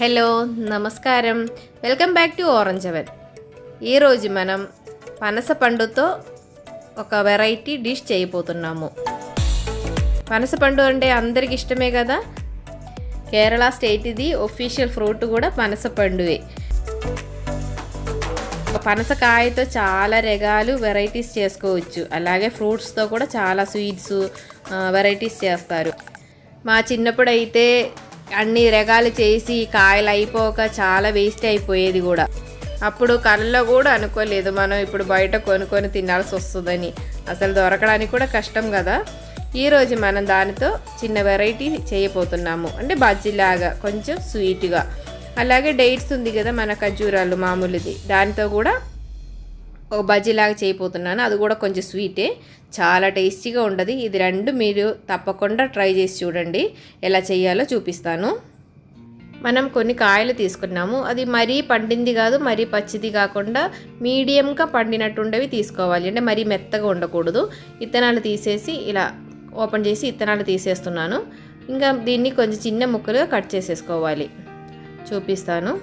Hello నమస్కారం welcome back to orange oven. ఈరోజు మనం పనస పండుతో ఒక వెరైటీ డిష్ చేయబోతున్నాము. పనస పండు అంటే అందరికి ఇష్టమే కదా. కేరళ స్టేట్ ఇది ఒఫీషియల్ ఫ్రూట్ కూడా పనస పండువే. పనసకాయతో చాలా రకాలు వెరైటీస్ చేసుకోవచ్చు. అలాగే ఫ్రూట్స్తో కూడా చాలా స్వీట్స్ వెరైటీస్ చేస్తారు. మా చిన్నప్పుడు అయితే అన్ని రకాలు చేసి కాయలు అయిపోక చాలా వేస్ట్ అయిపోయేది కూడా. అప్పుడు కళ్ళలో కూడా అనుకోలేదు మనం ఇప్పుడు బయట కొనుక్కొని తినాల్సి వస్తుందని. అసలు దొరకడానికి కూడా కష్టం కదా. ఈరోజు మనం దానితో చిన్న వెరైటీ చేయబోతున్నాము. అంటే బజ్జీలాగా కొంచెం స్వీట్గా. అలాగే డేట్స్ ఉంది కదా మన ఖజూరాలు మామూలుది, దానితో కూడా ఒక బజ్జీలాగా చేయబోతున్నాను. అది కూడా కొంచెం స్వీటే, చాలా టేస్టీగా ఉండదు. ఇది రెండు మీరు తప్పకుండా ట్రై చేసి చూడండి. ఎలా చేయాలో చూపిస్తాను. మనం కొన్ని కాయలు తీసుకున్నాము. అది మరీ పండింది కాదు, మరీ పచ్చిది కాకుండా మీడియంగా పండినట్టుండేవి తీసుకోవాలి. అంటే మరీ మెత్తగా ఉండకూడదు. ఇత్తనాలు తీసేసి ఇలా ఓపెన్ చేసి ఇత్తనాలు తీసేస్తున్నాను. ఇంకా దీన్ని కొంచెం చిన్న ముక్కలుగా కట్ చేసేసుకోవాలి. చూపిస్తాను.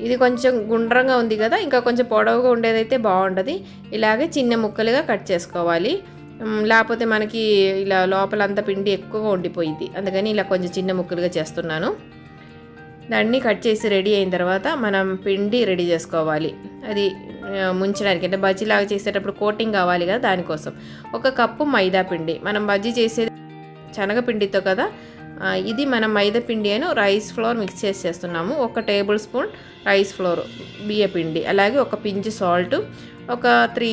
ఇది కొంచెం గుండ్రంగా ఉంది కదా, ఇంకా కొంచెం పొడవుగా ఉండేదైతే బాగుంటుంది. ఇలాగే చిన్న ముక్కలుగా కట్ చేసుకోవాలి. లేకపోతే మనకి ఇలా లోపలంతా పిండి ఎక్కువగా ఉండిపోయింది. అందుకని ఇలా కొంచెం చిన్న ముక్కలుగా చేస్తున్నాను. దాన్ని కట్ చేసి రెడీ అయిన తర్వాత మనం పిండి రెడీ చేసుకోవాలి. అది ముంచడానికి, అంటే బజ్జీలాగా చేసేటప్పుడు కోటింగ్ కావాలి కదా, దానికోసం 1 కప్పు మైదా పిండి. మనం బజ్జీ చేసేది శనగపిండితో కదా. ఇది మనం మైదా పిండి అని రైస్ ఫ్లోర్ మిక్స్ చేసేస్తున్నాము. 1 టేబుల్ స్పూన్ రైస్ ఫ్లోర్ బియ్యపిండి, అలాగే 1 పించ్ సాల్ట్, ఒక 3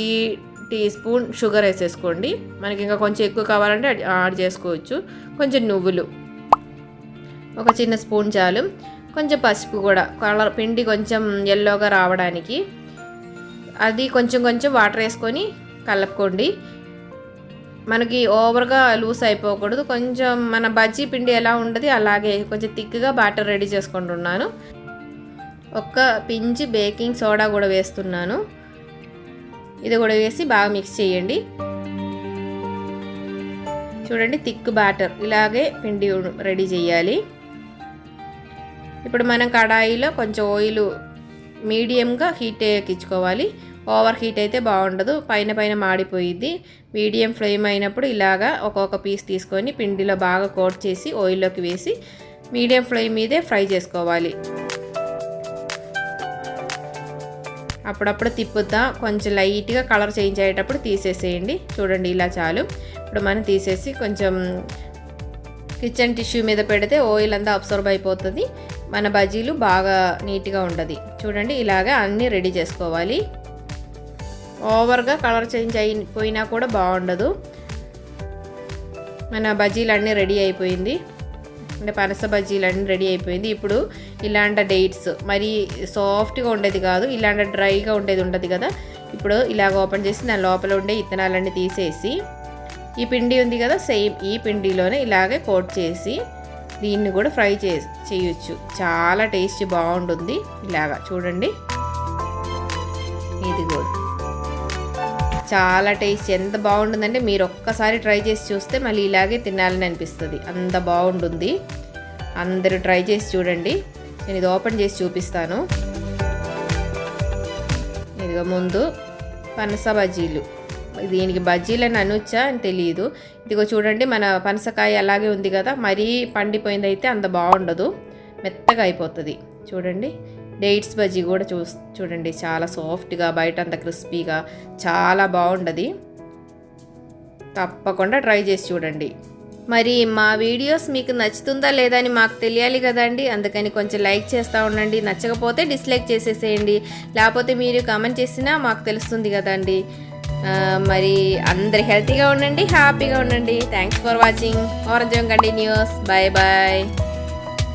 టీ స్పూన్ షుగర్ వేసేసుకోండి. మనకి ఇంకా కొంచెం ఎక్కువ కావాలంటే యాడ్ చేసుకోవచ్చు. కొంచెం నువ్వులు 1 చిన్న స్పూన్ చాలు. కొంచెం పసుపు కూడా, కలర్ పిండి కొంచెం ఎల్లోగా రావడానికి. అది కొంచెం కొంచెం వాటర్ వేసుకొని కలుపుకోండి. మనకి ఓవర్గా లూస్ అయిపోకూడదు. కొంచెం మన బజ్జీ పిండి ఎలా ఉండదు అలాగే కొంచెం థిక్గా బ్యాటర్ రెడీ చేసుకుంటున్నాను. 1 పించ్ బేకింగ్ సోడా కూడా వేస్తున్నాను. ఇది కూడా వేసి బాగా మిక్స్ చేయండి. చూడండి, థిక్ బ్యాటర్ ఇలాగే పిండి రెడీ చేయాలి. ఇప్పుడు మనం కడాయిలో కొంచెం ఆయిల్ మీడియంగా హీట్ ఎక్కించుకోవాలి. ఓవర్ హీట్ అయితే బాగుండదు, పైన పైన మాడిపోయిద్ది. మీడియం ఫ్లేమ్ అయినప్పుడు ఇలాగా ఒక్కొక్క పీస్ తీసుకొని పిండిలో బాగా కోట్ చేసి ఆయిల్లోకి వేసి మీడియం ఫ్లేమ్ మీదే ఫ్రై చేసుకోవాలి. అప్పుడప్పుడు తిప్పుతా కొంచెం లైట్గా కలర్ చేంజ్ అయ్యేటప్పుడు తీసేసేయండి. చూడండి, ఇలా చాలు. ఇప్పుడు మనం తీసేసి కొంచెం కిచెన్ టిష్యూ మీద పెడితే ఆయిల్ అంతా అబ్సర్బ్ అయిపోతుంది. మన బజ్జీలు బాగా నీట్గా ఉంటుంది. చూడండి, ఇలాగా అన్నీ రెడీ చేసుకోవాలి. ఓవర్గా కలర్ చేంజ్ అయిపోయినా కూడా బాగుండదు. మన బజ్జీలు అన్నీ రెడీ అయిపోయింది. అంటే పనస బజ్జీలు అన్నీ రెడీ అయిపోయింది. ఇప్పుడు ఇలాంటి డేట్స్ మరీ సాఫ్ట్గా ఉండేది కాదు, ఇలాంటి డ్రైగా ఉండేది ఉండదు కదా. ఇప్పుడు ఇలాగ ఓపెన్ చేసి దాని లోపల ఉండే ఇత్తనాలన్నీ తీసేసి ఈ పిండి ఉంది కదా, సేమ్ ఈ పిండిలోనే ఇలాగే కోట్ చేసి దీన్ని కూడా ఫ్రై చేయొచ్చు. చాలా టేస్ట్ బాగుంటుంది. ఇలాగా చూడండి, ఇది కూడా చాలా టేస్ట్ ఎంత బాగుంటుందంటే మీరు ఒక్కసారి ట్రై చేసి చూస్తే మళ్ళీ ఇలాగే తినాలని అనిపిస్తుంది. అంత బాగుంటుంది. అందరూ ట్రై చేసి చూడండి. నేను ఇది ఓపెన్ చేసి చూపిస్తాను. ఇదిగో ముందు పనస బజ్జీలు. దీనికి బజ్జీలు అని అనొచ్చా అని తెలియదు. ఇదిగో చూడండి, మన పనసకాయ అలాగే ఉంది కదా, మరీ పండిపోయింది అయితే అంత బాగుండదు, మెత్తగా అయిపోతుంది. చూడండి, డేట్స్ బజ్జీ కూడా చూడండి, చాలా సాఫ్ట్గా, బయట అంత క్రిస్పీగా చాలా బాగుంటుంది. తప్పకుండా ట్రై చేసి చూడండి. మరి మా వీడియోస్ మీకు నచ్చుతుందా లేదా అని మాకు తెలియాలి కదండి. అందుకని కొంచెం లైక్ చేస్తూ ఉండండి. నచ్చకపోతే డిస్లైక్ చేసేసేయండి. లేకపోతే మీరు కామెంట్ చేసినా మాకు తెలుస్తుంది కదండి. మరి అందరు హెల్తీగా ఉండండి, హ్యాపీగా ఉండండి. Thanks for watching. Orange continues. Bye bye.